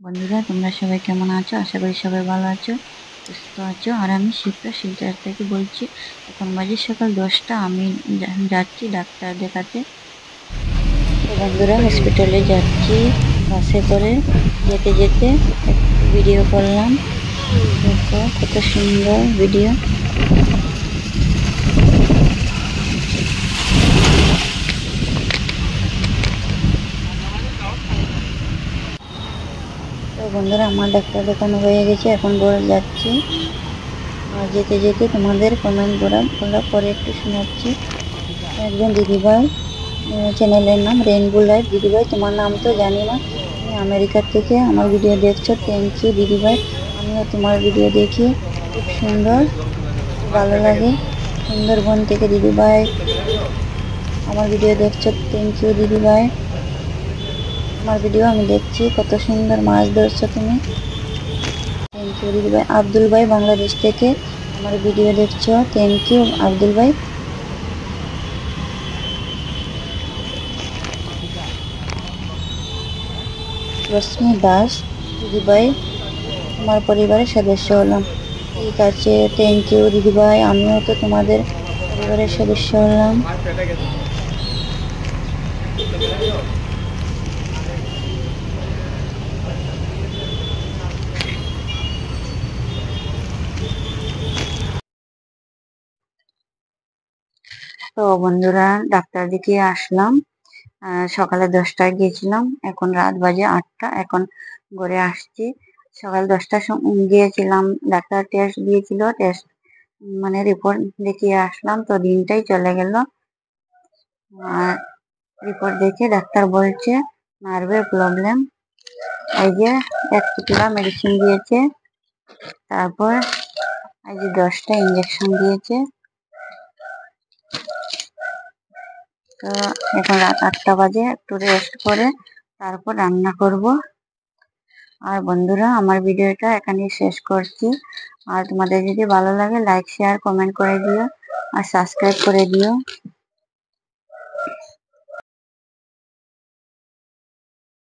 বন্ধুরা, তোমরা সবাই কেমন আছো? আশা করি সবাই ভালো আছো, সুস্থ আছো। আর আমি শিপ্রা শিলচর থেকে বলছি। এখন বাজে সকাল 10টা। আমি যাচ্ছি ডাক্তার দেখাতে। তো বন্ধুরা, হসপিটালে যাচ্ছি বাসে করে। যেতে যেতে একটু ভিডিও করলাম। দেখো কত সুন্দর ভিডিও। তো বন্ধুরা, আমার ডাক্তার দেখানো হয়ে গেছে, এখন ঘরে যাচ্ছি। আর যেতে যেতে তোমাদের কমেন্ট গুলো পরে একটু শোনাচ্ছি। একজন দিদিভাই, চ্যানেলের নাম রেইনবো লাইফ। দিদিভাই, তোমার নাম তো জানি না, তুমি আমেরিকা থেকে আমার ভিডিও দেখছো, থ্যাংক ইউ দিদিভাই। আমিও তোমার ভিডিও দেখি, খুব সুন্দর, খুব ভালো লাগে। সুন্দরবন থেকে দিদিভাই আমার ভিডিও দেখছো, থ্যাংক ইউ দিদিভাই। আমার ভিডিও আমি দেখছি, কত সুন্দর মাছ ধরছো তুমি, থ্যাংক ইউ দিদিভাই। আব্দুল ভাই বাংলাদেশ থেকে আমার ভিডিও দেখছো, থ্যাংক ইউ আব্দুল ভাই। রশ্মি দাস, দিদিভাই তোমার পরিবারের সদস্য হলাম। ঠিক আছে, থ্যাংক ইউ দিদিভাই, আমিও তো তোমাদের পরিবারের সদস্য হলাম। তো বন্ধুরা, ডাক্তার দেখিয়ে আসলাম। সকালে 10টায় গিয়েছিলাম, এখন রাত বাজে 8টা। এখন ঘরে আসছি। সকাল 10টার গিয়েছিলাম, ডাক্তার টেস্ট দিয়েছিল, টেস্ট মানে রিপোর্ট দেখিয়ে আসলাম। তো দিনটাই চলে গেল। আর রিপোর্ট দেখে ডাক্তার বলছে নার্ভের প্রবলেম। এই যে 1 পুটলা মেডিসিন দিয়েছে, তারপর এই যে 10টা ইঞ্জেকশন দিয়েছে। তো এখন রাত 8টা বাজে, একটু রেস্ট করে তারপর রান্না করব। আর বন্ধুরা, আমার ভিডিওটা এখানেই শেষ করছি। আর তোমাদের যদি ভালো লাগে লাইক শেয়ার কমেন্ট করে দিও, আর সাবস্ক্রাইব করে দিও।